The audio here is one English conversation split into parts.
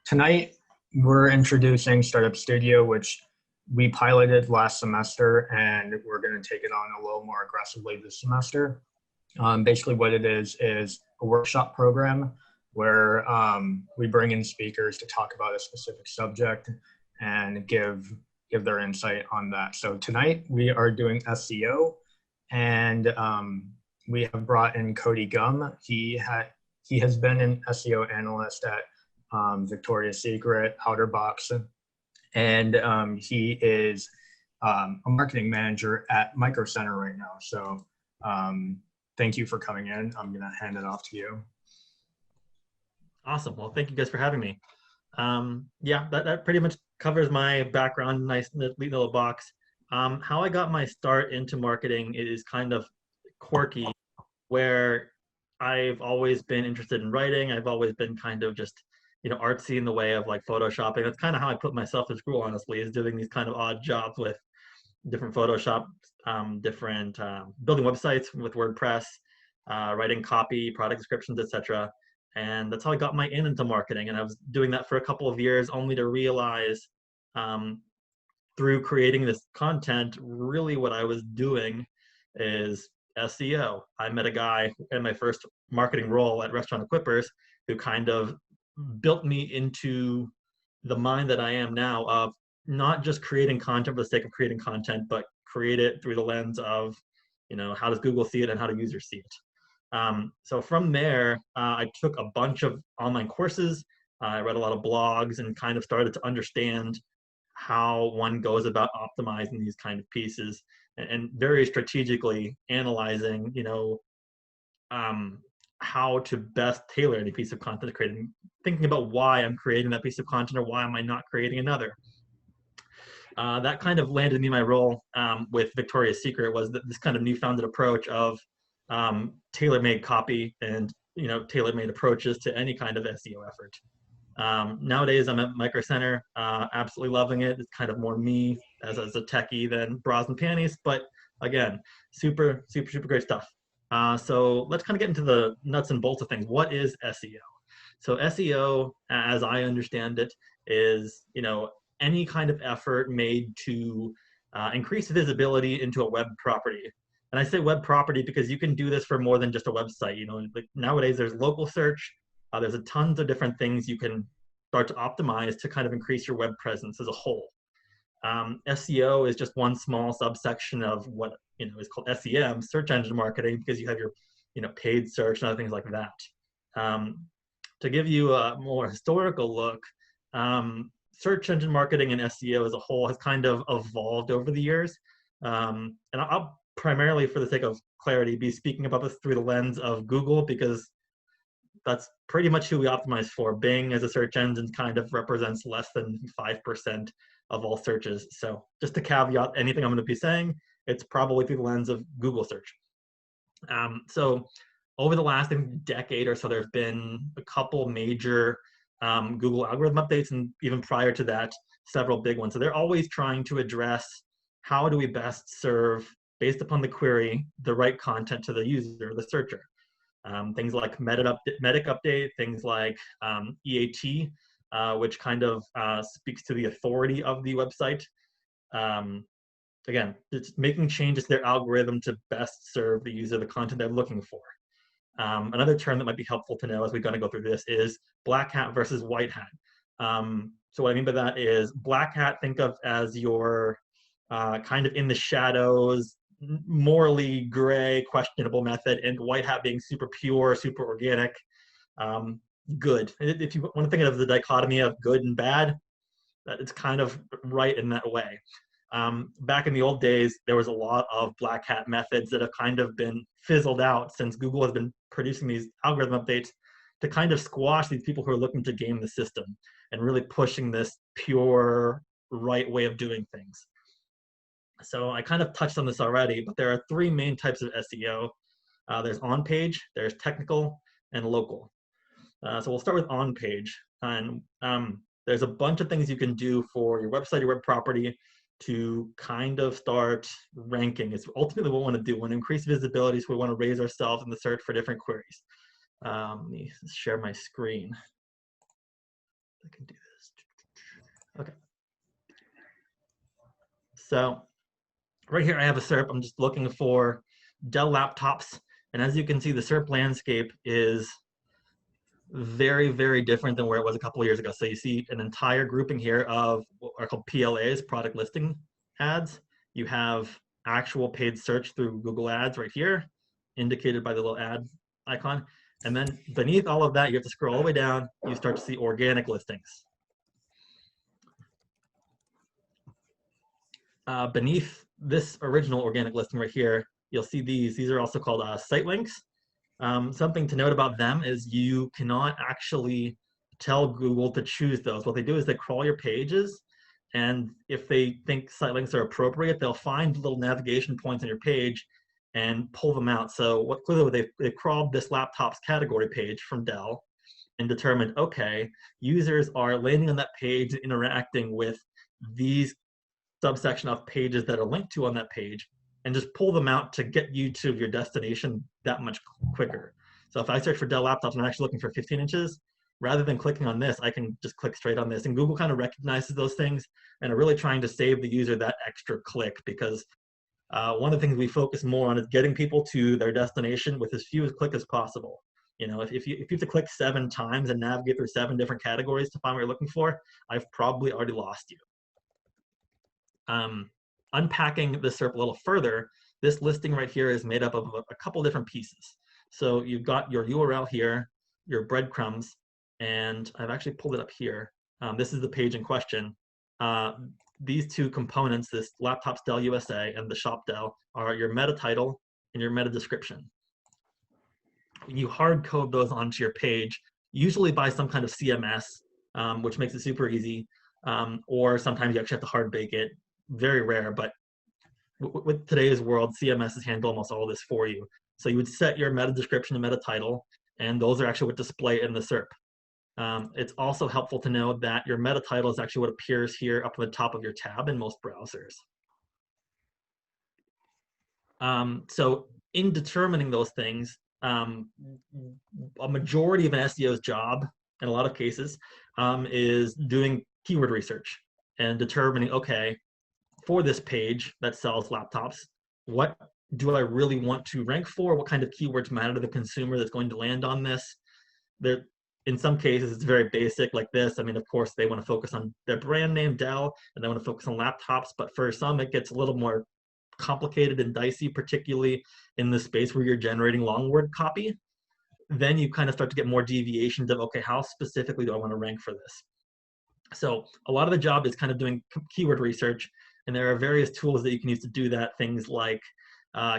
Tonight, we're introducing Startup Studio, which we piloted last semester, and we're going to take it on a little more aggressively this semester. Basically, what it is a workshop program where we bring in speakers to talk about a specific subject and give their insight on that. So tonight, we are doing SEO, and we have brought in Cody Gum. He has been an SEO analyst at Victoria's Secret, Outerbox, and he is a marketing manager at Micro Center right now. So thank you for coming in. I'm going to hand it off to you. Awesome. Well, thank you guys for having me. Yeah, that pretty much covers my background, nice neat little box. How I got my start into marketing is kind of quirky, where I've always been interested in writing. I've always been kind of just, artsy in the way of like photoshopping. That's kind of how I put myself in school, honestly, is doing these kind of odd jobs with different Photoshop, different building websites with WordPress, writing copy, product descriptions, etc. And that's how I got my into marketing. And I was doing that for a couple of years, only to realize through creating this content, really what I was doing is SEO. I met a guy in my first marketing role at Restaurant Equippers who kind of built me into the mind that I am now of not just creating content for the sake of creating content, but create it through the lens of, how does Google see it and how do users see it? So from there, I took a bunch of online courses. I read a lot of blogs and kind of started to understand how one goes about optimizing these kind of pieces and very strategically analyzing, how to best tailor any piece of content to create, thinking about why I'm creating that piece of content or why am I not creating another. That kind of landed me my role with Victoria's Secret was this kind of newfounded approach of tailor-made copy and tailor-made approaches to any kind of SEO effort. Nowadays, I'm at Micro Center, absolutely loving it. It's kind of more me as a techie than bras and panties, but again, super great stuff. So let's kind of get into the nuts and bolts of things. What is SEO? So SEO, as I understand it, is any kind of effort made to increase visibility into a web property. And I say web property because you can do this for more than just a website. Like nowadays there's local search. There's a tons of different things you can start to optimize to kind of increase your web presence as a whole. SEO is just one small subsection of what is called SEM, search engine marketing, because you have your paid search and other things like that. To give you a more historical look, search engine marketing and SEO as a whole has kind of evolved over the years. And I'll primarily, for the sake of clarity, be speaking about this through the lens of Google, because that's pretty much who we optimize for. Bing as a search engine kind of represents less than 5% of all searches. So just to caveat anything I'm going to be saying, it's probably through the lens of Google search. So over the last decade or so, there's been a couple major Google algorithm updates, and even prior to that, several big ones. So they're always trying to address how do we best serve, based upon the query, the right content to the user, the searcher. Things like meta update, things like EAT, which kind of speaks to the authority of the website. Again, it's making changes to their algorithm to best serve the user, the content they're looking for. Another term that might be helpful to know as we're going to go through this is black hat versus white hat. So what I mean by that is black hat, think of as your kind of in the shadows, morally gray, questionable method, and white hat being super pure, super organic, good. If you want to think of the dichotomy of good and bad, it's kind of right in that way. Back in the old days, there was a lot of black hat methods that have kind of been fizzled out since Google has been producing these algorithm updates to kind of squash these people who are looking to game the system and really pushing this pure, right way of doing things. So I kind of touched on this already, but there are three main types of SEO. There's on-page, there's technical, and local. So we'll start with on-page. And there's a bunch of things you can do for your website, your web property, to kind of start ranking. It's ultimately what we want to do. We want to increase visibility, so we want to raise ourselves in the search for different queries. Let me share my screen. I can do this. Okay. So right here, I have a SERP. I'm just looking for Dell laptops. And as you can see, the SERP landscape is very, very different than where it was a couple of years ago. So you see an entire grouping here of what are called PLAs, product listing ads. You have actual paid search through Google Ads right here, indicated by the little ad icon. And then beneath all of that, you have to scroll all the way down. You start to see organic listings. Beneath this original organic listing right here, you'll see these. These are also called site links. Something to note about them is you cannot actually tell Google to choose those. What they do is they crawl your pages, and if they think site links are appropriate, they'll find little navigation points on your page and pull them out. So what clearly they crawled this laptops category page from Dell and determined, okay, users are landing on that page, interacting with these subsection of pages that are linked to on that page, and just pull them out to get you to your destination that much quicker. So if I search for Dell laptops and I'm actually looking for 15 inches, rather than clicking on this, I can just click straight on this. And Google kind of recognizes those things and are really trying to save the user that extra click, because one of the things we focus more on is getting people to their destination with as few as click as possible. You know, if you have to click 7 times and navigate through 7 different categories to find what you're looking for, I've probably already lost you. Unpacking the SERP a little further, this listing right here is made up of a couple different pieces. So you've got your URL here, your breadcrumbs, and I've actually pulled it up here. This is the page in question. These two components, this Laptops Dell USA and the Shop Dell, are your meta title and your meta description. You hard code those onto your page, usually by some kind of CMS, which makes it super easy, or sometimes you actually have to hard bake it. Very rare, but with today's world, CMSs handle almost all this for you. So you would set your meta description and meta title, and those are actually what display in the SERP. It's also helpful to know that your meta title is actually what appears here up on the top of your tab in most browsers. So in determining those things, a majority of an SEO's job, in a lot of cases, is doing keyword research and determining, okay, for this page that sells laptops, what do I really want to rank for? What kind of keywords matter to the consumer that's going to land on this? There, in some cases, it's very basic like this. I mean, of course, they want to focus on their brand name, Dell, and they want to focus on laptops. But for some, it gets a little more complicated and dicey, particularly in the space where you're generating long word copy. Then you kind of start to get more deviations of, okay, how specifically do I want to rank for this? So a lot of the job is kind of doing keyword research. And there are various tools that you can use to do that. Things like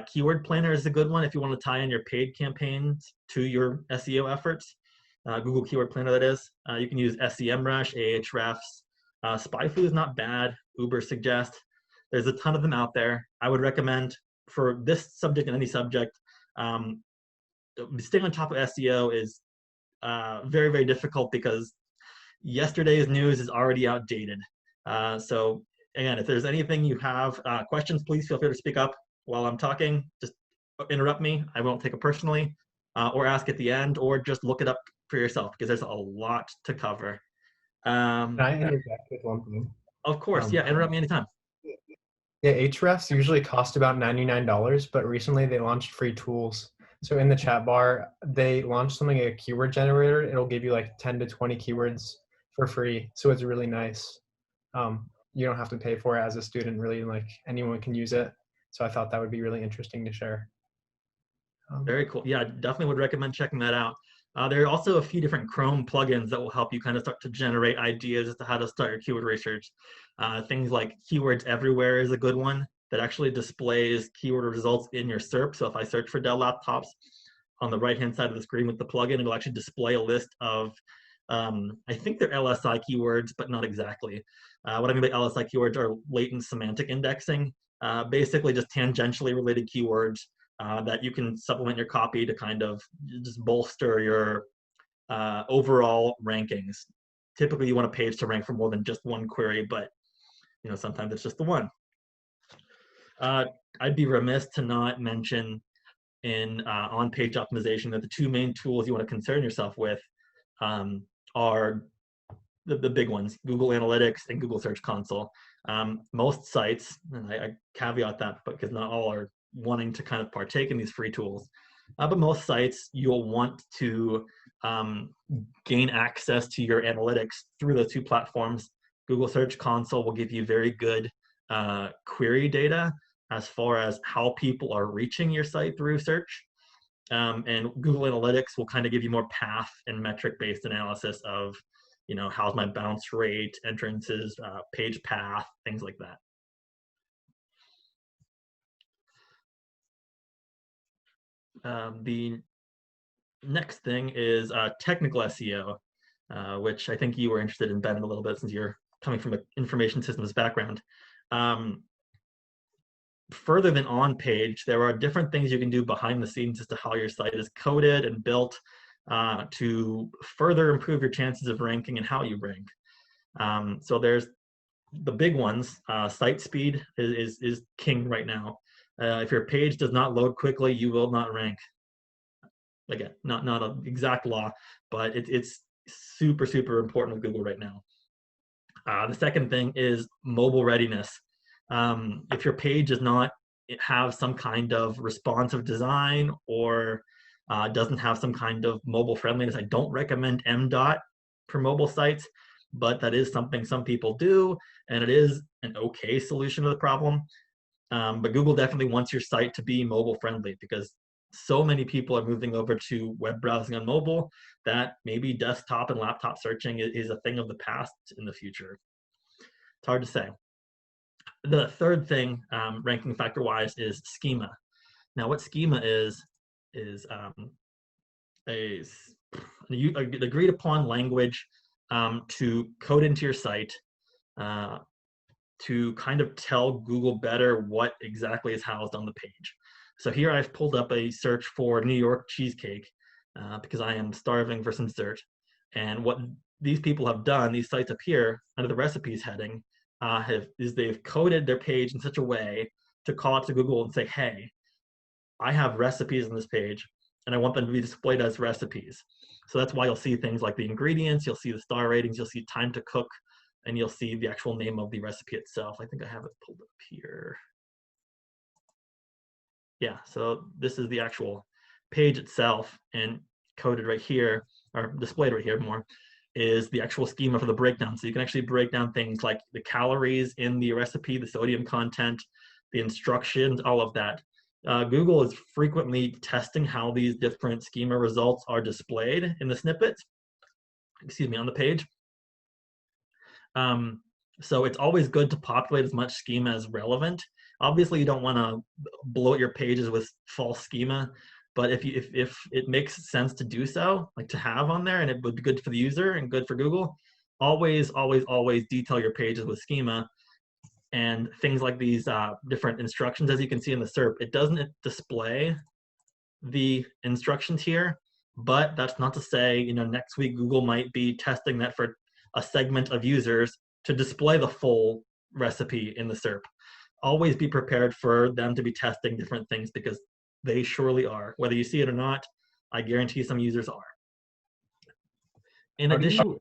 Keyword Planner is a good one if you want to tie in your paid campaigns to your SEO efforts. Google Keyword Planner, that is. You can use SEMrush, Ahrefs. SpyFu is not bad. Ubersuggest. There's a ton of them out there. I would recommend for this subject and any subject, staying on top of SEO is very, very difficult because yesterday's news is already outdated. So again, if there's anything you have questions, please feel free to speak up while I'm talking. Just interrupt me. I won't take it personally, or ask at the end, or just look it up for yourself because there's a lot to cover. Can I interject with one thing? Of course, yeah, interrupt me anytime. Yeah, Ahrefs usually cost about $99, but recently they launched free tools. So in the chat bar, they launched something like a keyword generator. It'll give you like 10 to 20 keywords for free. So it's really nice. You don't have to pay for it as a student, really, like anyone can use it. So I thought that would be really interesting to share. Very cool. Yeah, I definitely would recommend checking that out. There are also a few different Chrome plugins that will help you kind of start to generate ideas as to how to start your keyword research. Things like Keywords Everywhere is a good one that actually displays keyword results in your SERP. So if I search for Dell laptops, on the right-hand side of the screen with the plugin, it'll actually display a list of, I think they're LSI keywords, but not exactly. What I mean by LSI keywords are latent semantic indexing, basically just tangentially related keywords that you can supplement your copy to kind of just bolster your overall rankings. Typically, you want a page to rank for more than just one query, but you know, sometimes it's just the one. I'd be remiss to not mention in on-page optimization that the two main tools you want to concern yourself with are the big ones, Google Analytics and Google Search Console. Most sites, and I caveat that because not all are wanting to kind of partake in these free tools, but most sites you'll want to gain access to your analytics through those two platforms. Google Search Console will give you very good query data as far as how people are reaching your site through search. And Google Analytics will kind of give you more path and metric-based analysis of, how's my bounce rate, entrances, page path, things like that. The next thing is technical SEO, which I think you were interested in, Ben, a little bit since you're coming from an information systems background. Further than on page, there are different things you can do behind the scenes as to how your site is coded and built to further improve your chances of ranking and how you rank. So there's the big ones. Site speed is king right now. If your page does not load quickly, you will not rank. Again, not an exact law, but it's super, super important with Google right now. The second thing is mobile readiness. If your page does not have some kind of responsive design or doesn't have some kind of mobile friendliness, I don't recommend MDOT for mobile sites, but that is something some people do, and it is an okay solution to the problem. But Google definitely wants your site to be mobile friendly because so many people are moving over to web browsing on mobile that maybe desktop and laptop searching is a thing of the past in the future. It's hard to say. The third thing, ranking factor wise, is schema. Now, what schema is an agreed upon language to code into your site to kind of tell Google better what exactly is housed on the page. So here I've pulled up a search for New York cheesecake because I am starving for some dessert. And what these people have done, these sites up here under the recipes heading, they've coded their page in such a way to call it to Google and say, hey, I have recipes on this page and I want them to be displayed as recipes. So that's why you'll see things like the ingredients, you'll see the star ratings, you'll see time to cook, and you'll see the actual name of the recipe itself. I think I have it pulled up here. Yeah, so this is the actual page itself, and coded right here, or displayed right here more, is the actual schema for the breakdown. So you can actually break down things like the calories in the recipe, the sodium content, the instructions, all of that. Google is frequently testing how these different schema results are displayed in the snippets, on the page. So it's always good to populate as much schema as relevant. Obviously, you don't want to bloat your pages with false schema, but if it makes sense to do so, like to have on there, and it would be good for the user and good for Google, always detail your pages with schema and things like these different instructions. As you can see in the SERP, it doesn't display the instructions here, but that's not to say, next week Google might be testing that for a segment of users to display the full recipe in the SERP. Always be prepared for them to be testing different things because they surely are. Whether you see it or not, I guarantee some users are. In addition,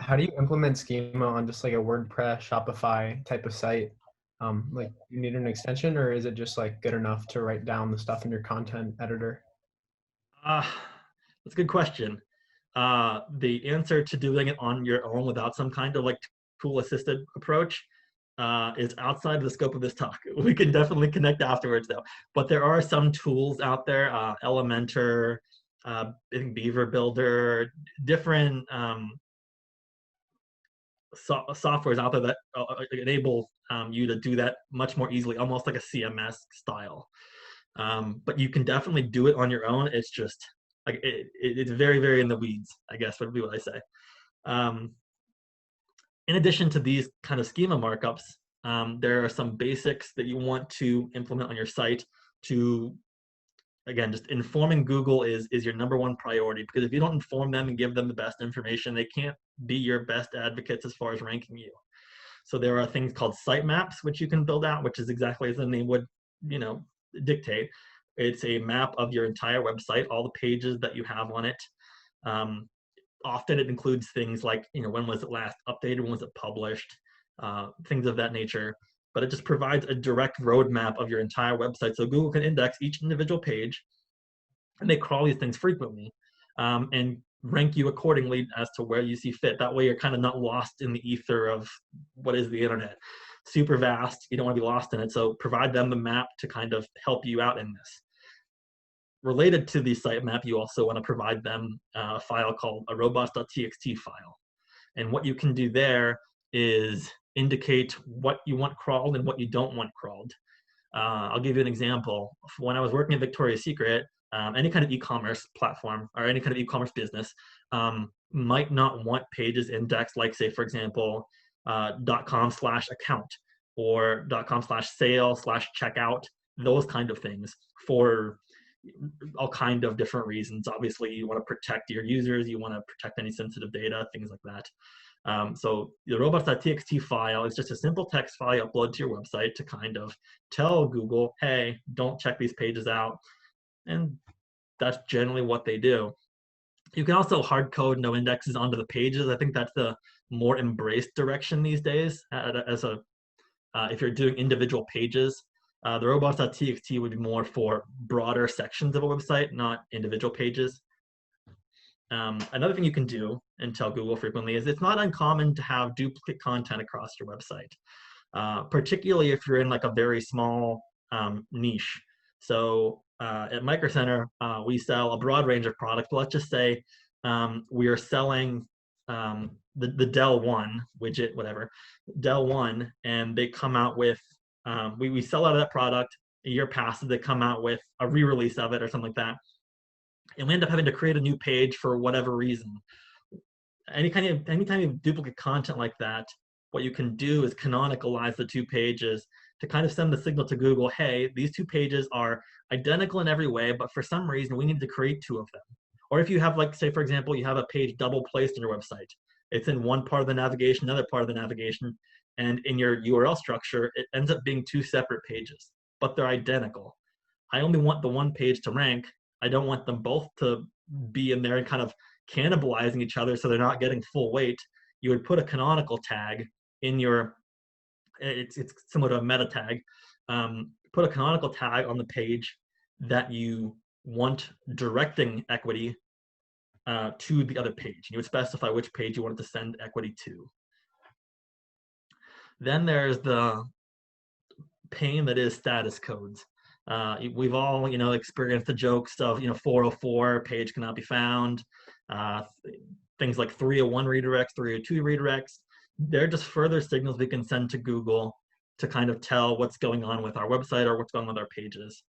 how do you implement schema on just like a WordPress, Shopify type of site? Like, you need an extension, or is it just like good enough to write down the stuff in your content editor? That's a good question. The answer to doing it on your own without some kind of like tool-assisted approach is outside of the scope of this talk. We can definitely connect afterwards though. But there are some tools out there, Elementor, I think Beaver Builder, different softwares out there that enable you to do that much more easily, almost like a CMS style. But you can definitely do it on your own. It's just like it's very, very in the weeds, I guess would be what I say. In addition to these kind of schema markups, there are some basics that you want to implement on your site to, again, just informing Google is your number one priority, because if you don't inform them and give them the best information, they can't be your best advocates as far as ranking you. So there are things called sitemaps, which you can build out, which is exactly as the name would, dictate. It's a map of your entire website, all the pages that you have on it. often it includes things like, when was it last updated, when was it published, things of that nature. But it just provides a direct roadmap of your entire website. So Google can index each individual page, and they crawl these things frequently, and rank you accordingly as to where you see fit. That way you're kind of not lost in the ether of what is the internet. Super vast, you don't want to be lost in it. So provide them the map to kind of help you out in this. Related to the sitemap, you also want to provide them a file called a robots.txt file. And what you can do there is indicate what you want crawled and what you don't want crawled. I'll give you an example. When I was working at Victoria's Secret, any kind of e-commerce platform or any kind of e-commerce business might not want pages indexed, like, say, for example, .com/account or .com/sale/checkout, those kind of things, for all kind of different reasons. Obviously, you want to protect your users, you want to protect any sensitive data, things like that. So the robots.txt file is just a simple text file you upload to your website to kind of tell Google, hey, don't check these pages out. And that's generally what they do. You can also hard code no indexes onto the pages. I think that's the more embraced direction these days. If you're doing individual pages, the robots.txt would be more for broader sections of a website, not individual pages. Another thing you can do and tell Google frequently is it's not uncommon to have duplicate content across your website, particularly if you're in like a very small niche. So at Micro Center, we sell a broad range of products, but let's just say we are selling the Dell One widget, whatever, Dell One, and they come out with, we sell out of that product, a year passes, they come out with a re-release of it or something like that. And we end up having to create a new page for whatever reason. Anytime you have duplicate content like that, what you can do is canonicalize the two pages to kind of send the signal to Google, hey, these two pages are identical in every way, but for some reason we need to create two of them. Or if you have, like, say, for example, you have a page double placed on your website. It's in one part of the navigation, another part of the navigation, and in your URL structure, it ends up being two separate pages, but they're identical. I only want the one page to rank. I don't want them both to be in there and kind of cannibalizing each other so they're not getting full weight. You would put a canonical tag in your, it's similar to a meta tag, put a canonical tag on the page that you want directing equity to the other page. You would specify which page you wanted to send equity to. Then there's the pain that is status codes. We've all, experienced the jokes of, 404 page cannot be found. Things like 301 redirects, 302 redirects. They're just further signals we can send to Google to kind of tell what's going on with our website or what's going on with our pages.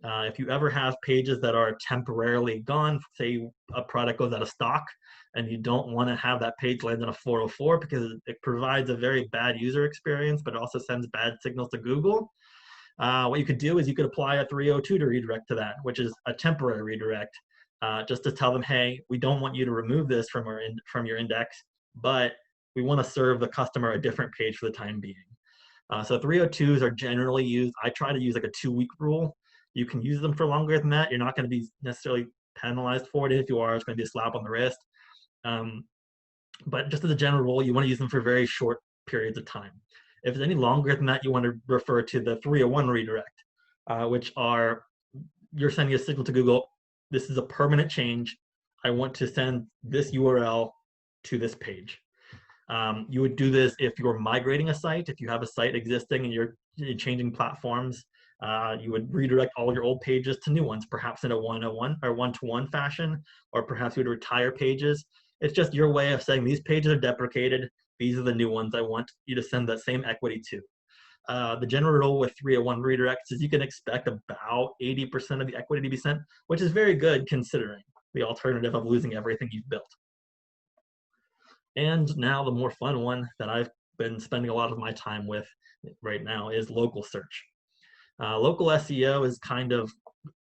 If you ever have pages that are temporarily gone, say a product goes out of stock, and you don't want to have that page land in a 404 because it provides a very bad user experience, but it also sends bad signals to Google. What you could do is you could apply a 302 to redirect to that, which is a temporary redirect, just to tell them, hey, we don't want you to remove this from your index, but we want to serve the customer a different page for the time being. So 302s are generally used. I try to use like a 2-week rule. You can use them for longer than that. You're not going to be necessarily penalized for it. If you are, it's going to be a slap on the wrist. But just as a general rule, you want to use them for very short periods of time. If it's any longer than that, you want to refer to the 301 redirect, which are, you're sending a signal to Google, this is a permanent change. I want to send this URL to this page. You would do this if you're migrating a site. If you have a site existing and you're changing platforms, you would redirect all your old pages to new ones, perhaps in a 101 or 1-to-1 fashion, or perhaps you would retire pages. It's just your way of saying these pages are deprecated. These are the new ones I want you to send that same equity to. The general rule with 301 redirects is you can expect about 80% of the equity to be sent, which is very good considering the alternative of losing everything you've built. And now the more fun one that I've been spending a lot of my time with right now is local search. Local SEO is kind of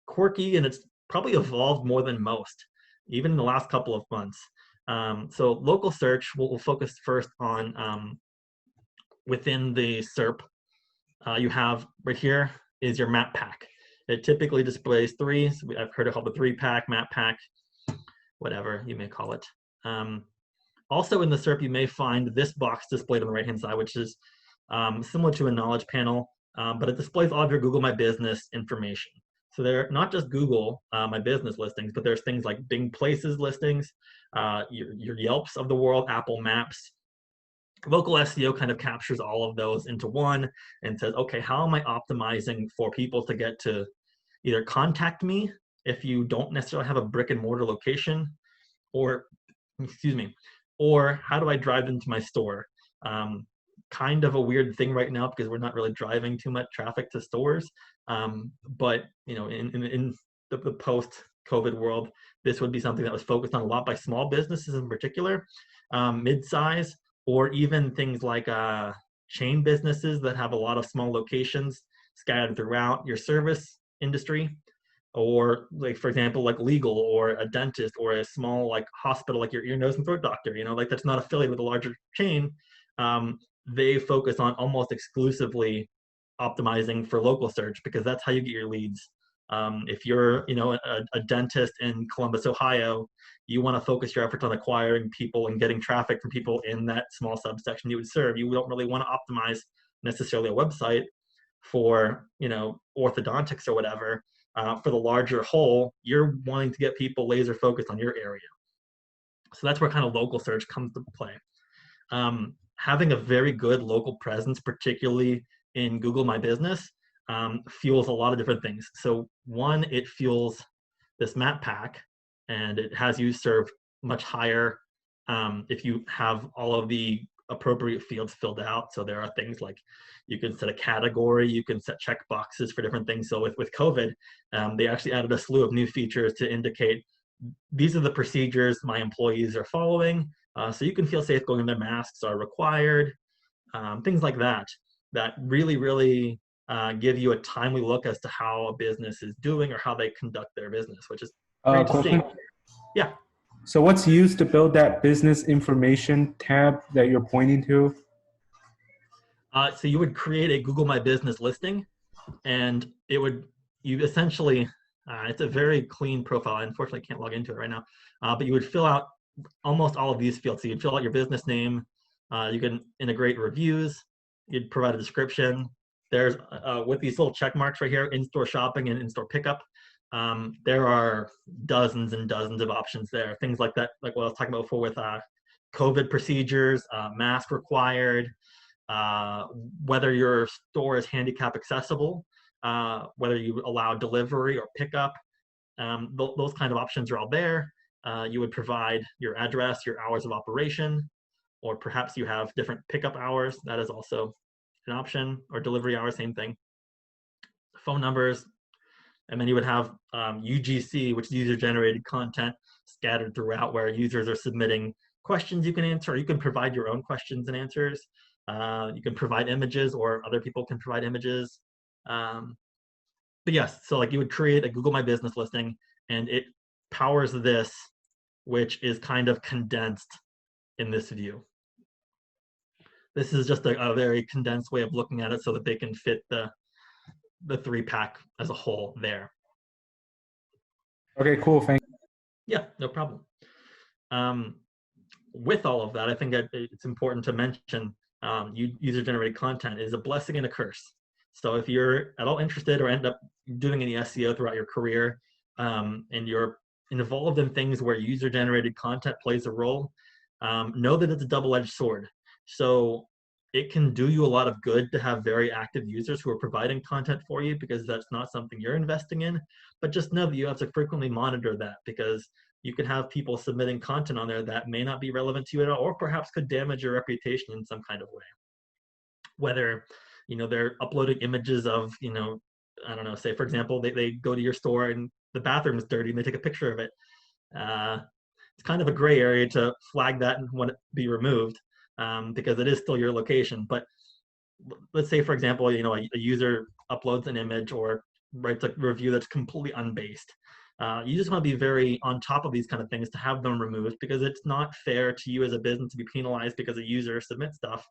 quirky, and it's probably evolved more than most, even in the last couple of months. So local search, we'll focus first on within the SERP. You have right here is your map pack. It typically displays 3. So I've heard it called the 3-pack, map pack, whatever you may call it. Also in the SERP, you may find this box displayed on the right-hand side, which is similar to a knowledge panel, but it displays all of your Google My Business information. So they're not just Google My Business listings, but there's things like Bing Places listings, your Yelps of the world, Apple Maps. Local SEO kind of captures all of those into one and says, okay, how am I optimizing for people to get to either contact me if you don't necessarily have a brick and mortar location, or, excuse me, or how do I drive them to my store? Kind of a weird thing right now because we're not really driving too much traffic to stores. But you know, in the post-COVID world, this would be something that was focused on a lot by small businesses in particular, mid-size, or even things like chain businesses that have a lot of small locations scattered throughout your service industry, or like, for example, like legal or a dentist or a small like hospital, like your ear, nose, and throat doctor, you know, like that's not affiliated with a larger chain. They focus on almost exclusively optimizing for local search because that's how you get your leads. If you're, you know, a dentist in Columbus, Ohio, you want to focus your efforts on acquiring people and getting traffic from people in that small subsection you would serve. You don't really want to optimize necessarily a website for, you know, orthodontics or whatever. For the larger whole, you're wanting to get people laser focused on your area. So that's where kind of local search comes to play. Having a very good local presence, particularly in Google My Business, fuels a lot of different things. So one, it fuels this map pack, and it has you serve much higher if you have all of the appropriate fields filled out. So there are things like you can set a category, you can set check boxes for different things. So with COVID, they actually added a slew of new features to indicate these are the procedures my employees are following. So you can feel safe going in. Their masks are required, things like that, that really give you a timely look as to how a business is doing or how they conduct their business, which is great to see. Yeah. So what's used to build that business information tab that you're pointing to? So you would create a Google My Business listing, and you essentially, it's a very clean profile. I unfortunately can't log into it right now, but you would fill out almost all of these fields. So you'd fill out your business name, you can integrate reviews, you'd provide a description. There's, with these little check marks right here, in-store shopping and in-store pickup, there are dozens and dozens of options there. Things like that, like what I was talking about before with COVID procedures, mask required, whether your store is handicap accessible, whether you allow delivery or pickup, those kind of options are all there. You would provide your address, your hours of operation, or perhaps you have different pickup hours. That is also an option, or delivery hours, same thing. Phone numbers, and then you would have UGC, which is user-generated content, scattered throughout where users are submitting questions you can answer, or you can provide your own questions and answers. You can provide images, or other people can provide images. But yes, so like you would create a Google My Business listing, and it powers this, which is kind of condensed in this view. This is just a very condensed way of looking at it so that they can fit the 3-pack as a whole there. Okay, cool. Thank you. Yeah, no problem. With all of that, I think that it's important to mention user-generated content is a blessing and a curse. So if you're at all interested or end up doing any SEO throughout your career, and you're involved in things where user-generated content plays a role, know that it's a double-edged sword. So it can do you a lot of good to have very active users who are providing content for you, because that's not something you're investing in. But just know that you have to frequently monitor that, because you can have people submitting content on there that may not be relevant to you at all, or perhaps could damage your reputation in some kind of way. Whether, you know, they're uploading images of, you know, I don't know, say for example, they go to your store and the bathroom is dirty and they take a picture of it. It's kind of a gray area to flag that and want it to be removed, because it is still your location. But let's say, for example, you know, a user uploads an image or writes a review that's completely unbased. You just want to be very on top of these kind of things to have them removed, because it's not fair to you as a business to be penalized because a user submits stuff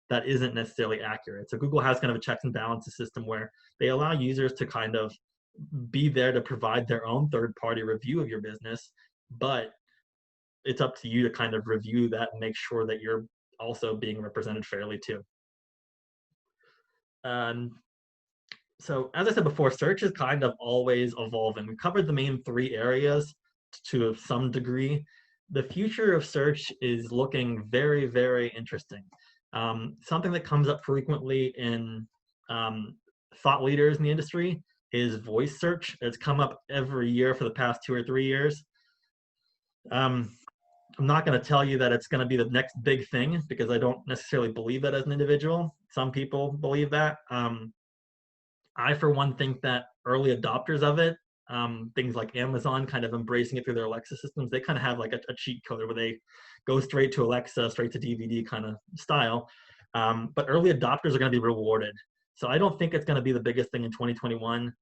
that isn't necessarily accurate. So Google has kind of a checks and balances system where they allow users to kind of be there to provide their own third-party review of your business, but it's up to you to kind of review that and make sure that you're also being represented fairly too. So as I said before, search is kind of always evolving. We covered the main 3 areas to some degree. The future of search is looking very, very interesting. Something that comes up frequently in thought leaders in the industry is voice search. It's come up every year for the past 2 or 3 years. I'm not going to tell you that it's going to be the next big thing, because I don't necessarily believe that as an individual. Some people believe that. I, for one, think that early adopters of it, things like Amazon kind of embracing it through their Alexa systems, they kind of have like a cheat code where they go straight to Alexa, straight to DVD kind of style. But early adopters are going to be rewarded. So I don't think it's going to be the biggest thing in 2021.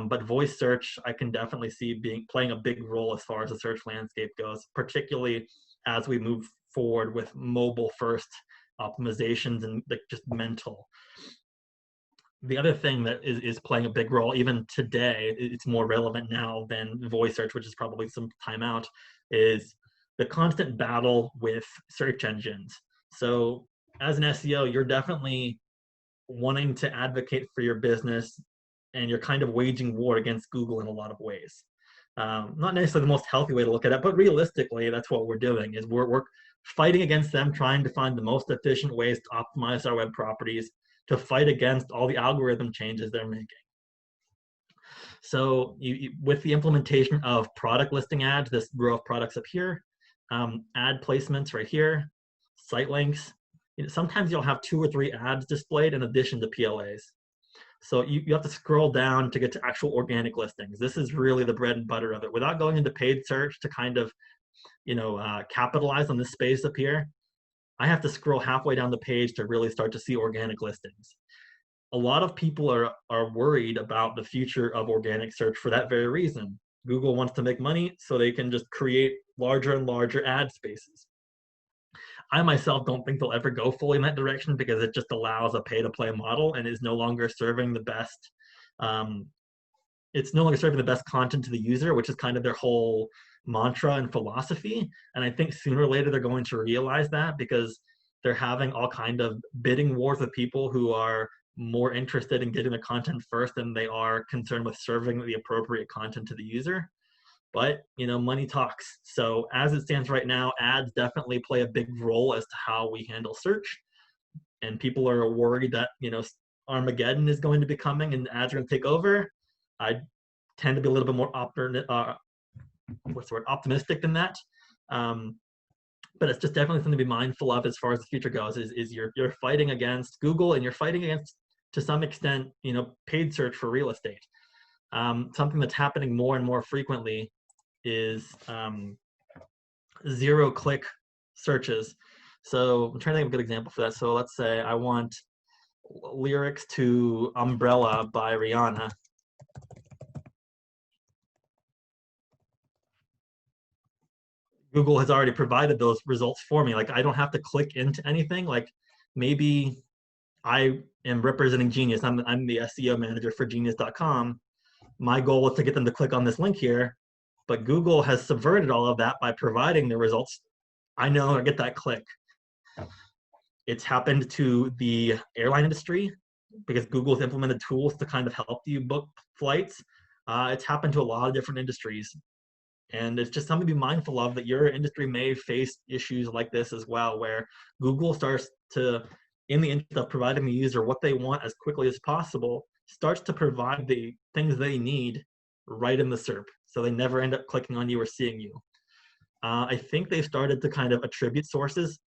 But voice search, I can definitely see playing a big role as far as the search landscape goes, particularly as we move forward with mobile first optimizations and just mental. The other thing that is playing a big role, even today, it's more relevant now than voice search, which is probably some time out, is the constant battle with search engines. So as an SEO, you're definitely wanting to advocate for your business, and you're kind of waging war against Google in a lot of ways. Not necessarily the most healthy way to look at it, but realistically, that's what we're doing, is we're fighting against them, trying to find the most efficient ways to optimize our web properties, to fight against all the algorithm changes they're making. So with the implementation of product listing ads, this row of products up here, ad placements right here, site links, sometimes you'll have 2 or 3 ads displayed in addition to PLAs. So you have to scroll down to get to actual organic listings. This is really the bread and butter of it. Without going into paid search to kind of, capitalize on this space up here, I have to scroll halfway down the page to really start to see organic listings. A lot of people are worried about the future of organic search for that very reason. Google wants to make money, so they can just create larger and larger ad spaces. I myself don't think they'll ever go fully in that direction, because it just allows a pay-to-play model and is no longer serving the best. It's no longer serving the best content to the user, which is kind of their whole mantra and philosophy. And I think sooner or later they're going to realize that, because they're having all kind of bidding wars with people who are more interested in getting the content first than they are concerned with serving the appropriate content to the user. But money talks. So as it stands right now, ads definitely play a big role as to how we handle search. And people are worried that Armageddon is going to be coming and ads are going to take over. I tend to be a little bit more optimistic than that. But it's just definitely something to be mindful of as far as the future goes. Is you're fighting against Google, and you're fighting against, to some extent, paid search for real estate. Something that's happening more and more frequently is 0-click searches. So I'm trying to think of a good example for that. So let's say I want lyrics to Umbrella by Rihanna. Google has already provided those results for me. Like, I don't have to click into anything. Like, maybe I am representing Genius. I'm the SEO manager for genius.com. My goal is to get them to click on this link here, but Google has subverted all of that by providing the results. I know I get that click. It's happened to the airline industry, because Google's implemented tools to kind of help you book flights. It's happened to a lot of different industries. And it's just something to be mindful of, that your industry may face issues like this as well, where Google starts to, in the interest of providing the user what they want as quickly as possible, starts to provide the things they need right in the SERP, so they never end up clicking on you or seeing you. I think they've started to kind of attribute sources.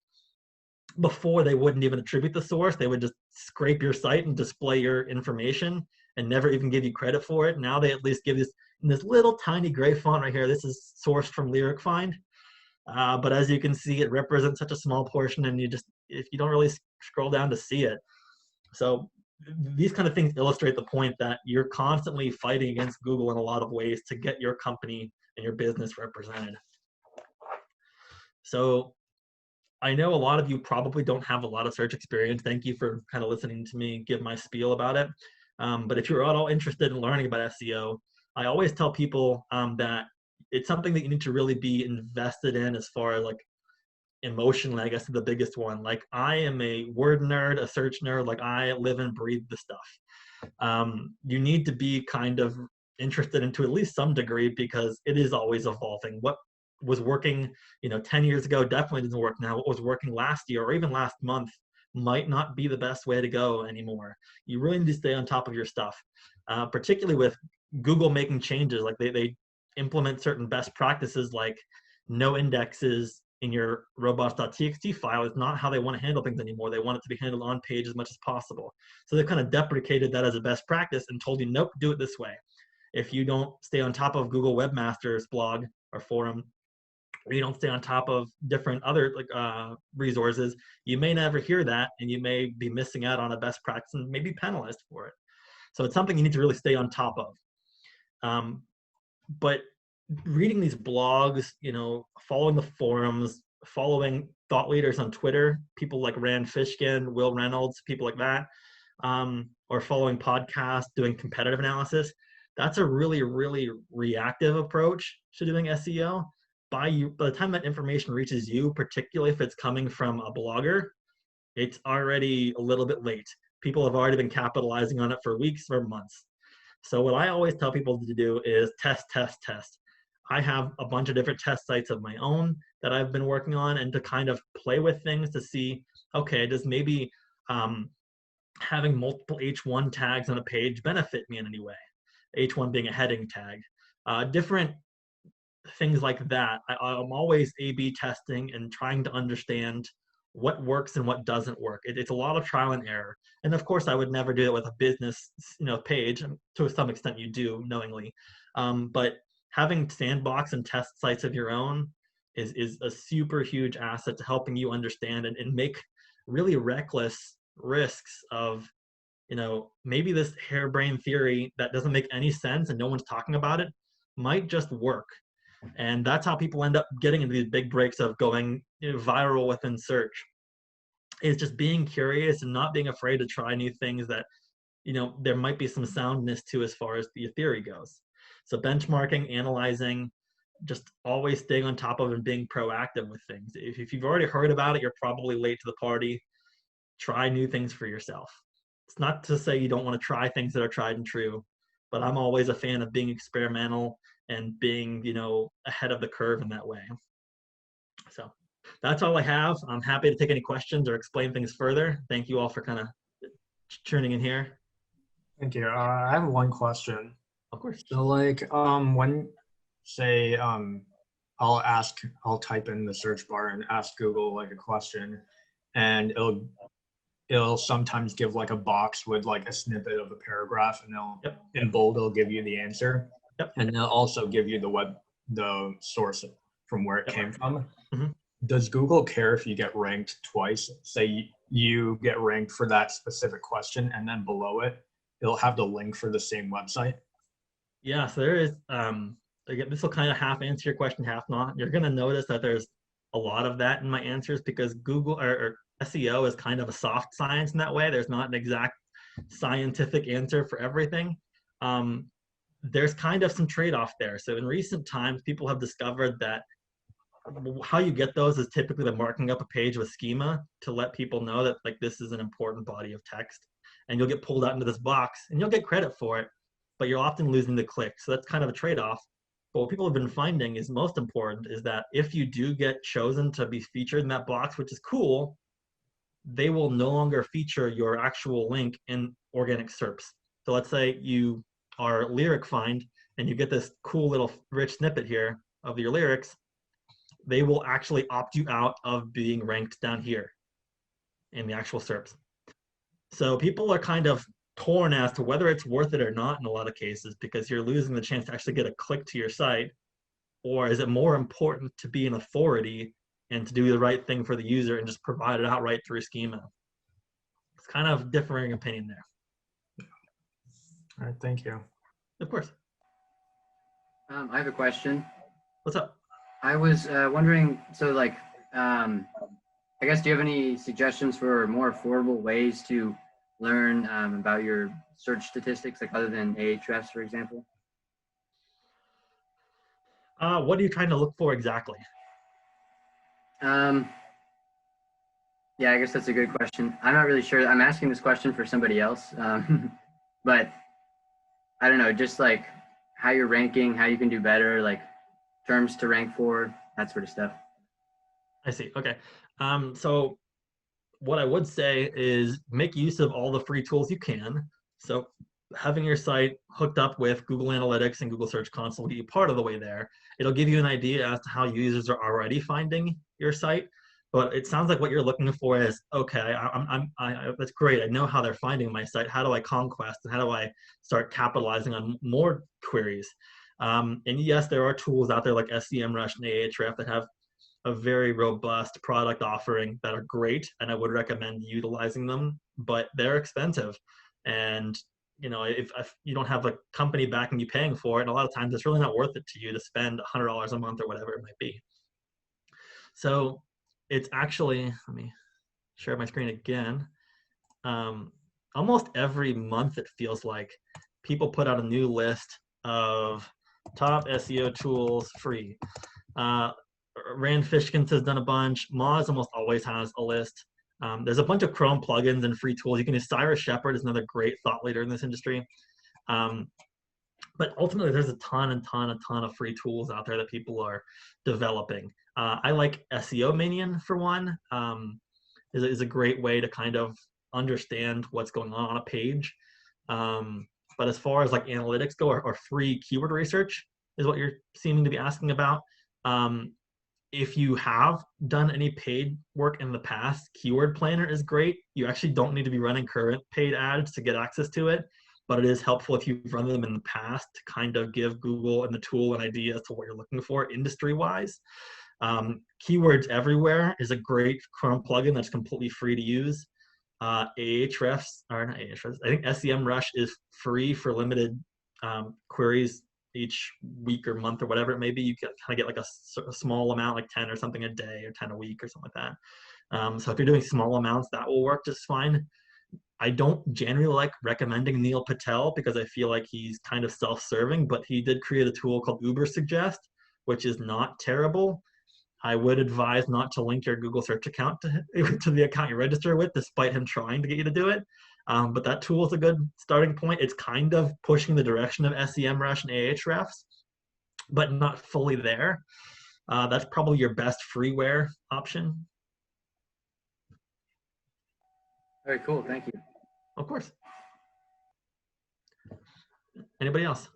Before, they wouldn't even attribute the source. They would just scrape your site and display your information and never even give you credit for it. Now they at least give this in this little tiny gray font right here. This is sourced from Lyric Find. But as you can see, it represents such a small portion, and if you don't really scroll down to see it. So these kind of things illustrate the point that you're constantly fighting against Google in a lot of ways to get your company and your business represented. So I know a lot of you probably don't have a lot of search experience. Thank you for kind of listening to me give my spiel about it. But if you're at all interested in learning about SEO, I always tell people that it's something that you need to really be invested in as far as like emotionally, I guess, is the biggest one. Like I am a word nerd, a search nerd. Like I live and breathe the stuff. You need to be kind of interested into at least some degree because it is always evolving. What was working, 10 years ago definitely doesn't work now. What was working last year or even last month might not be the best way to go anymore. You really need to stay on top of your stuff, particularly with Google making changes. Like they implement certain best practices like no indexes in your robots.txt file is not how they want to handle things anymore. They want it to be handled on page as much as possible. So they've kind of deprecated that as a best practice and told you, nope, do it this way. If you don't stay on top of Google Webmaster's blog or forum, or you don't stay on top of different other resources, you may never hear that, and you may be missing out on a best practice and maybe penalized for it. So it's something you need to really stay on top of. But reading these blogs, following the forums, following thought leaders on Twitter, people like Rand Fishkin, Will Reynolds, people like that, or following podcasts, doing competitive analysis, that's a really, really reactive approach to doing SEO. By the time that information reaches you, particularly if it's coming from a blogger, it's already a little bit late. People have already been capitalizing on it for weeks or months. So what I always tell people to do is test, test, test. I have a bunch of different test sites of my own that I've been working on, and to kind of play with things to see, okay, does maybe having multiple H1 tags on a page benefit me in any way? H1 being a heading tag. Different things like that. I'm always A/B testing and trying to understand what works and what doesn't work. It's a lot of trial and error. And of course, I would never do it with a business, page. To some extent, you do knowingly, but having sandbox and test sites of your own is a super huge asset to helping you understand and make really reckless risks of, maybe this harebrained theory that doesn't make any sense and no one's talking about it might just work. And that's how people end up getting into these big breaks of going viral within search, is just being curious and not being afraid to try new things that, there might be some soundness to as far as the theory goes. So benchmarking, analyzing, just always staying on top of and being proactive with things. If you've already heard about it, you're probably late to the party. Try new things for yourself. It's not to say you don't want to try things that are tried and true, but I'm always a fan of being experimental and being, ahead of the curve in that way. So that's all I have. I'm happy to take any questions or explain things further. Thank you all for kind of tuning in here. Thank you. I have one question. Of course. So when say I'll type in the search bar and ask Google like a question, and it'll sometimes give like a box with like a snippet of a paragraph, and in bold it'll give you the answer. Yep. And they'll also give you the source from where it came from. Mm-hmm. Does Google care if you get ranked twice? Say you get ranked for that specific question, and then below it, it'll have the link for the same website? Yeah, so there is, again, this will kind of half answer your question, half not. You're going to notice that there's a lot of that in my answers because Google or SEO is kind of a soft science in that way. There's not an exact scientific answer for everything. There's kind of some trade-off there. So in recent times, people have discovered that how you get those is typically the marking up a page with schema to let people know that like this is an important body of text, and you'll get pulled out into this box and you'll get credit for it, but you're often losing the click. So that's kind of a trade-off. But what people have been finding is most important is that if you do get chosen to be featured in that box, which is cool, they will no longer feature your actual link in organic SERPs. So let's say you are lyric find and you get this cool little rich snippet here of your lyrics, they will actually opt you out of being ranked down here in the actual SERPs. So people are kind of torn as to whether it's worth it or not in a lot of cases, because you're losing the chance to actually get a click to your site. Or is it more important to be an authority and to do the right thing for the user and just provide it outright through schema? It's kind of differing opinion there. All right, thank you. Of course. I have a question. What's up? I was wondering, so I guess, do you have any suggestions for more affordable ways to learn about your search statistics, like other than Ahrefs, for example? What are you trying to look for exactly? Yeah, I guess that's a good question. I'm not really sure. I'm asking this question for somebody else, but I don't know, just like how you're ranking, how you can do better, like terms to rank for, that sort of stuff. I see. Okay. So what I would say is make use of all the free tools you can. So having your site hooked up with Google Analytics and Google Search Console will get you part of the way there. It'll give you an idea as to how users are already finding your site. But it sounds like what you're looking for is, okay, that's great. I know how they're finding my site. How do I conquest and how do I start capitalizing on more queries? And yes, there are tools out there like SEMrush and Ahrefs that have a very robust product offering that are great, and I would recommend utilizing them, but they're expensive. And if you don't have a company backing you paying for it, and a lot of times it's really not worth it to you to spend $100 a month or whatever it might be. So it's actually, let me share my screen again. Almost every month it feels like people put out a new list of top SEO tools free. Rand Fishkins has done a bunch. Moz almost always has a list. There's a bunch of Chrome plugins and free tools. You can use Cyrus Shepard is another great thought leader in this industry. But ultimately, there's a ton of free tools out there that people are developing. I like SEO Minion for one. Is a great way to kind of understand what's going on a page. But as far as like analytics go, or free keyword research is what you're seeming to be asking about. If you have done any paid work in the past, Keyword Planner is great. You actually don't need to be running current paid ads to get access to it, but it is helpful if you've run them in the past to kind of give Google and the tool an idea as to what you're looking for industry-wise. Keywords Everywhere is a great Chrome plugin that's completely free to use. Ahrefs, or not Ahrefs, I think SEMrush is free for limited queries each week or month or whatever it may be. You can kind of get like a small amount, like 10 or something a day or 10 a week or something like that. So if you're doing small amounts, that will work just fine. I don't generally like recommending Neil Patel because I feel like he's kind of self-serving, but he did create a tool called Ubersuggest, which is not terrible. I would advise not to link your Google search account to the account you register with, despite him trying to get you to do it. But that tool is a good starting point. It's kind of pushing the direction of SEMrush and Ahrefs, but not fully there. That's probably your best freeware option. Very cool. Thank you. Of course. Anybody else?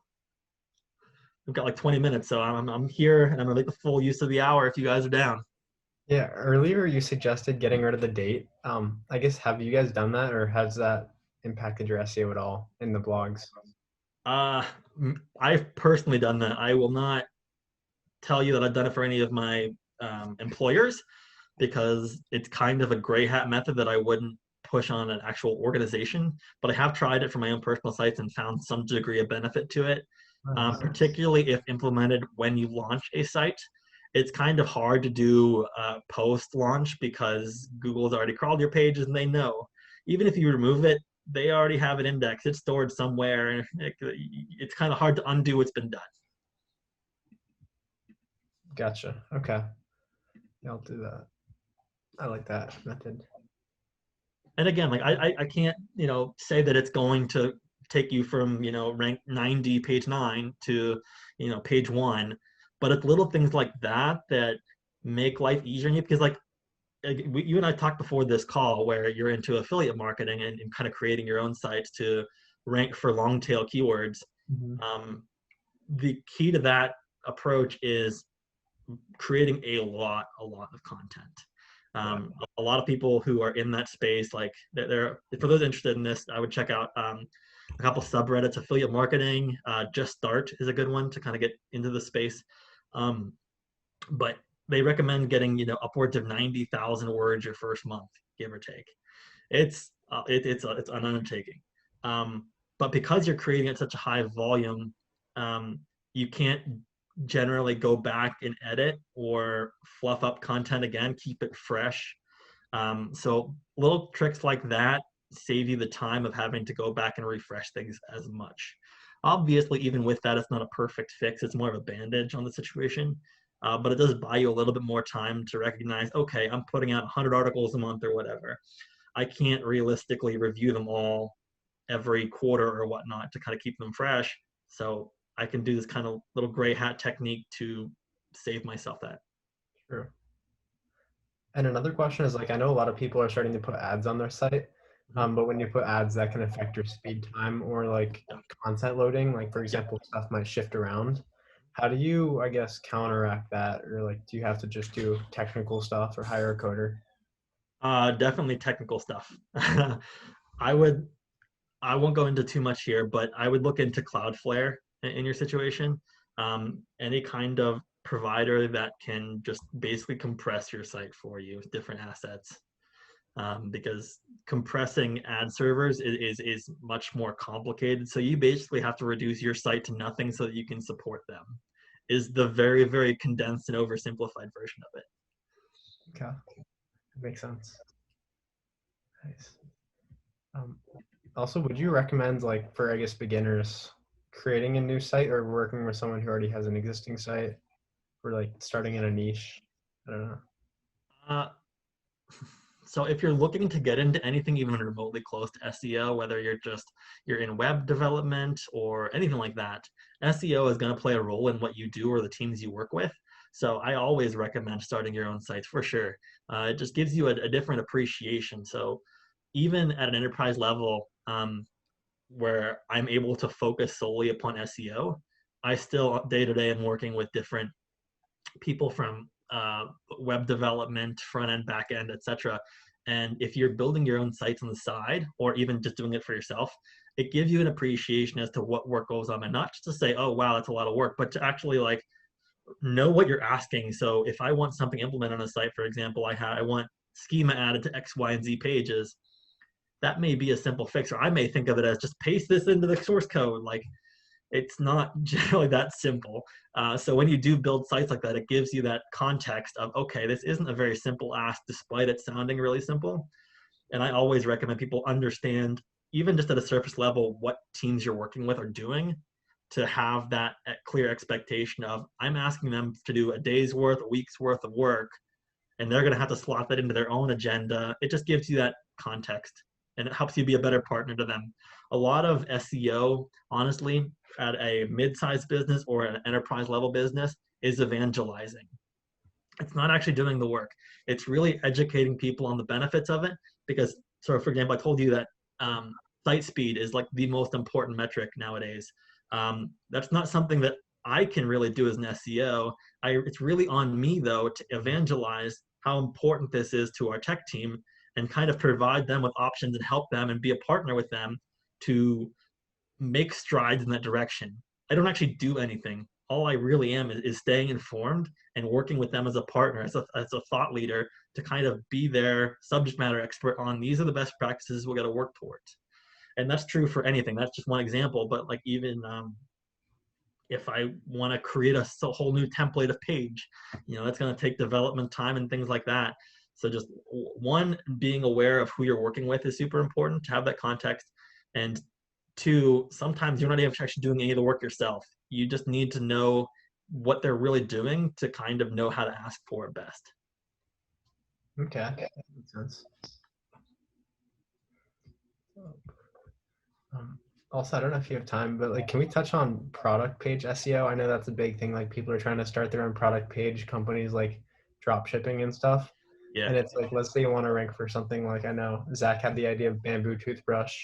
We've got like 20 minutes, so I'm here and I'm gonna make the full use of the hour if you guys are down. Yeah, earlier you suggested getting rid of the date. I guess, have you guys done that, or has that impacted your SEO at all in the blogs? I've personally done that. I will not tell you that I've done it for any of my employers because it's kind of a gray hat method that I wouldn't push on an actual organization, but I have tried it for my own personal sites and found some degree of benefit to it, particularly if implemented when you launch a site. It's kind of hard to do post-launch because Google's already crawled your pages and they know. Even if you remove it, they already have it indexed. It's stored somewhere. It's kind of hard to undo what's been done. Gotcha. Okay. Yeah, I'll do that. I like that method. And again, like I can't, say that it's going to take you from, rank 90, page 9 to, page 1. But it's little things like that that make life easier on you because like you and I talked before this call where you're into affiliate marketing and kind of creating your own sites to rank for long tail keywords. Mm-hmm. The key to that approach is creating a lot of content. A lot of people who are in that space, like they're for those interested in this, I would check out a couple subreddits. Affiliate marketing, Just Start is a good one to kind of get into the space. But they recommend getting upwards of 90,000 words your first month, give or take. It's an undertaking. But because you're creating at such a high volume, you can't generally go back and edit or fluff up content again, keep it fresh. So little tricks like that save you the time of having to go back and refresh things as much. Obviously, even with that, it's not a perfect fix. It's more of a bandage on the situation. But it does buy you a little bit more time to recognize, okay, I'm putting out 100 articles a month or whatever. I can't realistically review them all every quarter or whatnot to kind of keep them fresh. So I can do this kind of little gray hat technique to save myself that. True. And another question is like, I know a lot of people are starting to put ads on their site, but when you put ads, that can affect your speed time or like content loading. Like for example, stuff might shift around. How do you, I guess, counteract that? Or like, do you have to just do technical stuff or hire a coder? Definitely technical stuff. I would, I won't go into too much here, but I would look into Cloudflare in your situation. Any kind of provider that can just basically compress your site for you with different assets. Because compressing ad servers is much more complicated. So you basically have to reduce your site to nothing so that you can support them, is the very, very condensed and oversimplified version of it. Okay, makes sense. Nice. Also, would you recommend like for, I guess, beginners creating a new site or working with someone who already has an existing site or like starting in a niche? I don't know. Uh, so if you're looking to get into anything even remotely close to SEO, whether you're in web development or anything like that, SEO is going to play a role in what you do or the teams you work with. So I always recommend starting your own sites for sure. It just gives you a different appreciation. So even at an enterprise level, where I'm able to focus solely upon SEO, I still day to day am working with different people from web development, front end, back end, etc. And if you're building your own sites on the side, or even just doing it for yourself, it gives you an appreciation as to what work goes on, and not just to say, "Oh, wow, that's a lot of work," but to actually like know what you're asking. So if I want something implemented on a site, for example, I want schema added to X, Y, and Z pages. That may be a simple fix, or I may think of it as just paste this into the source code. Like it's not generally that simple. So when you do build sites like that, it gives you that context of, okay, this isn't a very simple ask despite it sounding really simple. And I always recommend people understand, even just at a surface level, what teams you're working with are doing, to have that clear expectation of, I'm asking them to do a day's worth, a week's worth of work, and they're going to have to slot that into their own agenda. It just gives you that context, and it helps you be a better partner to them. A lot of SEO, honestly, at a mid-sized business or an enterprise level business, is evangelizing. It's not actually doing the work. It's really educating people on the benefits of it, because, so for example, I told you that site speed is like the most important metric nowadays. That's not something that I can really do as an SEO. It's really on me, though, to evangelize how important this is to our tech team and kind of provide them with options and help them and be a partner with them to make strides in that direction. I don't actually do anything. All I really am is staying informed and working with them as a partner, as a thought leader, to kind of be their subject matter expert on, these are the best practices we got to work towards. And that's true for anything. That's just one example. But like even if I want to create a whole new template of page, that's going to take development time and things like that. So just one, being aware of who you're working with is super important to have that context. And two, sometimes you're not even actually doing any of the work yourself. You just need to know what they're really doing to kind of know how to ask for it best. Okay, that makes sense. Also, I don't know if you have time, but like, can we touch on product page SEO? I know that's a big thing. Like people are trying to start their own product page, companies like drop shipping and stuff. Yeah. And it's like, let's say you want to rank for something like, I know Zach had the idea of bamboo toothbrush.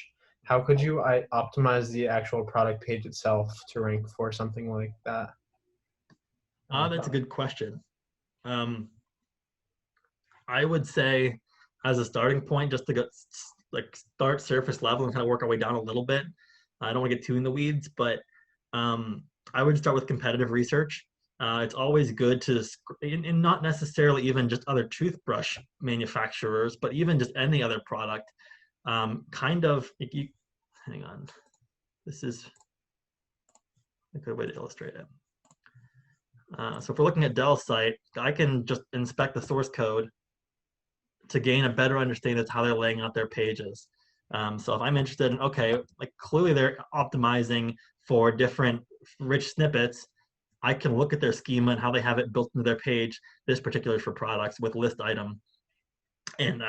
How could you optimize the actual product page itself to rank for something like that? That's a good question. I would say, as a starting point, just to start surface level and kind of work our way down a little bit. I don't want to get too in the weeds, but I would start with competitive research. It's always good to, and not necessarily even just other toothbrush manufacturers, but even just any other product. Hang on. This is a good way to illustrate it. So if we're looking at Dell's site, I can just inspect the source code to gain a better understanding of how they're laying out their pages. So if I'm interested in, okay, like clearly they're optimizing for different rich snippets, I can look at their schema and how they have it built into their page. This particular is for products with list item and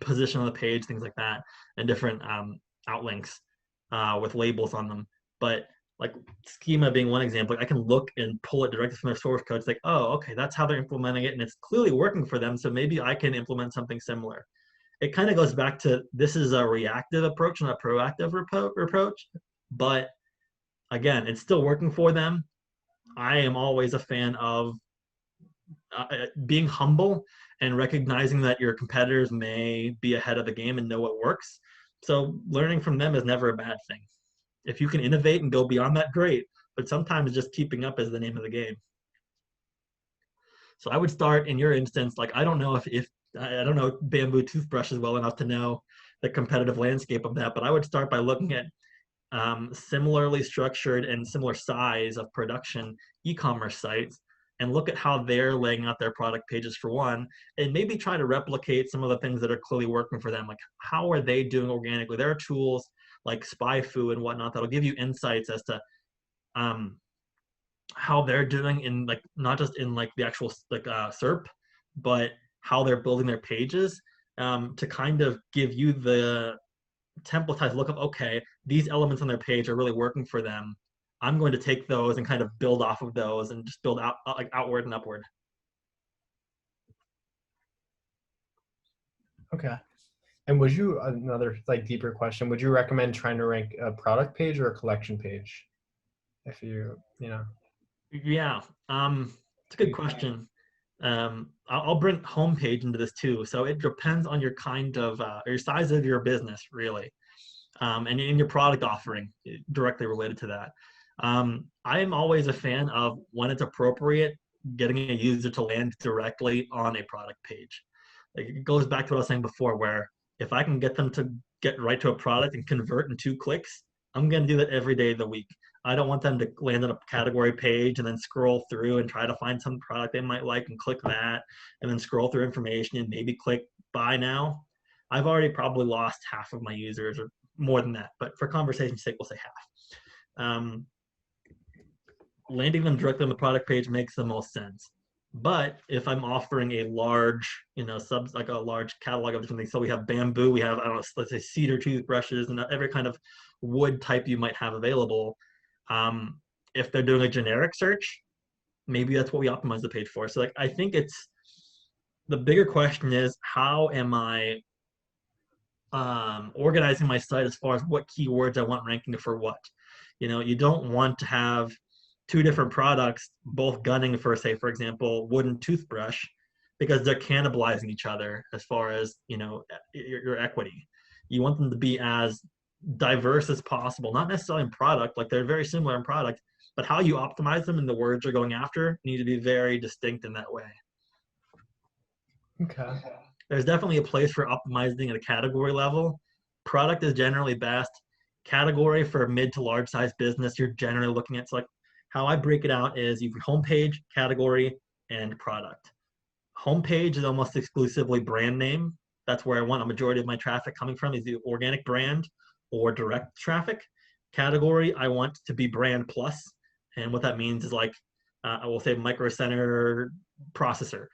position on the page, things like that, and different outlinks with labels on them. But like schema being one example, I can look and pull it directly from their source code. It's like, oh, okay, that's how they're implementing it, and it's clearly working for them. So maybe I can implement something similar. It kind of goes back to this is a reactive approach, not a proactive approach. But again, it's still working for them. I am always a fan of being humble and recognizing that your competitors may be ahead of the game and know what works. So learning from them is never a bad thing. If you can innovate and go beyond that, great. But sometimes just keeping up is the name of the game. So I would start in your instance, like I don't know if I don't know bamboo toothbrushes well enough to know the competitive landscape of that, but I would start by looking at similarly structured and similar size of production e-commerce sites and look at how they're laying out their product pages for one, and maybe try to replicate some of the things that are clearly working for them. Like how are they doing organically? There are tools like SpyFu and whatnot that'll give you insights as to how they're doing in like not just in like the actual like SERP, but how they're building their pages to kind of give you the templatized look of, okay, these elements on their page are really working for them. I'm going to take those and kind of build off of those and just build out like outward and upward. Okay. And would you, another like deeper question, would you recommend trying to rank a product page or a collection page? If you know. Yeah, it's a good question. I'll bring homepage into this too. So it depends on your kind of, your size of your business really. And in your product offering directly related to that. I am always a fan of when it's appropriate, getting a user to land directly on a product page. Like it goes back to what I was saying before, where if I can get them to get right to a product and convert in 2 clicks, I'm going to do that every day of the week. I don't want them to land on a category page and then scroll through and try to find some product they might like and click that, and then scroll through information and maybe click buy now. I've already probably lost half of my users or more than that, but for conversation's sake, we'll say half. Landing them directly on the product page makes the most sense. But if I'm offering a large, like a large catalog of different things, so we have bamboo, we have, I don't know, let's say cedar toothbrushes and every kind of wood type you might have available. If they're doing a generic search, maybe that's what we optimize the page for. So like, I think the bigger question is, how am I organizing my site as far as what keywords I want ranking for what? You don't want to have 2 different products both gunning for, say, for example, wooden toothbrush, because they're cannibalizing each other as far as your equity. You want them to be as diverse as possible, not necessarily in product, like they're very similar in product, but how you optimize them and the words you're going after need to be very distinct in that way. Okay. There's definitely a place for optimizing at a category level. Product is generally best. Category for mid to large size business, you're generally looking at, so like how I break it out is you have homepage, category, and product. Homepage is almost exclusively brand name. That's where I want a majority of my traffic coming from, is the organic brand or direct traffic. Category, I want to be brand plus. And what that means is like, I will say micro center processor.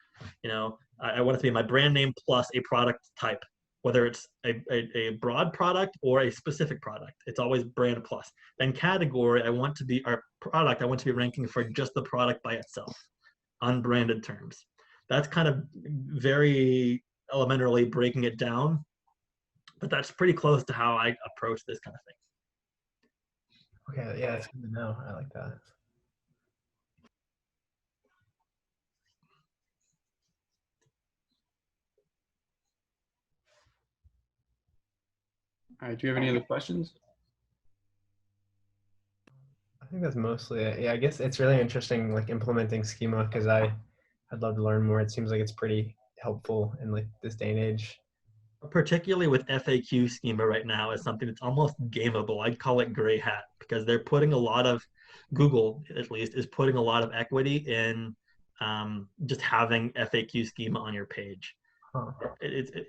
I want it to be my brand name plus a product type, whether it's a broad product or a specific product. It's always brand plus. Then category, I want to be ranking for just the product by itself, unbranded terms. That's kind of very elementarily breaking it down, but that's pretty close to how I approach this kind of thing. Okay, yeah, that's good to know. I like that. All right, do you have any other questions? I think that's mostly it. Yeah, I guess it's really interesting, like implementing schema, because I'd love to learn more. It seems like it's pretty helpful in like this day and age. Particularly with FAQ schema right now is something that's almost gameable. I'd call it gray hat, because they're putting a lot of, Google at least, is putting a lot of equity in just having FAQ schema on your page. Huh.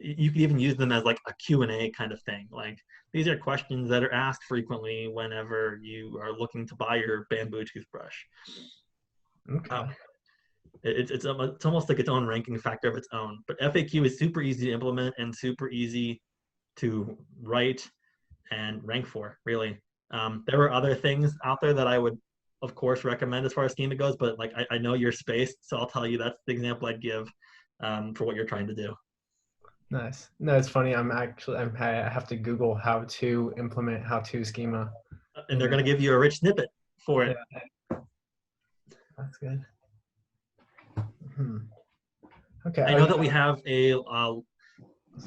You can even use them as like a Q&A kind of thing. Like these are questions that are asked frequently whenever you are looking to buy your bamboo toothbrush. Okay. It's almost like its own ranking factor of its own. But FAQ is super easy to implement and super easy to write and rank for, really. There were other things out there that I would, of course, recommend as far as schema goes, but like I know your space, so I'll tell you that's the example I'd give for what you're trying to do. Nice. No, it's funny. I have to Google how to implement how-to schema. And they're going to give you a rich snippet for it. Yeah. That's good. Okay. I know that we have a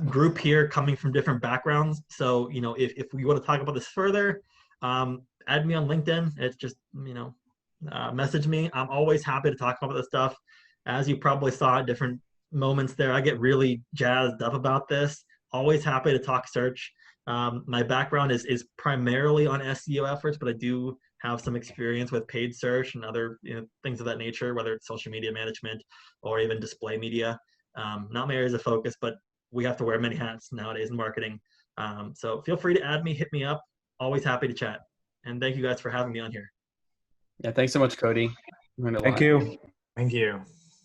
group here coming from different backgrounds. So, you know, if we want to talk about this further, add me on LinkedIn. It's just, you know, message me. I'm always happy to talk about this stuff. As you probably saw at different moments there, I get really jazzed up about this. Always happy to talk search. My background is primarily on SEO efforts, but I do have some experience with paid search and other, you know, things of that nature, whether it's social media management or even display media. Not my areas of focus, but we have to wear many hats nowadays in marketing. So feel free to add me, hit me up. Always happy to chat. And thank you guys for having me on here. Yeah, thanks so much, Cody. Thank you. Thank you.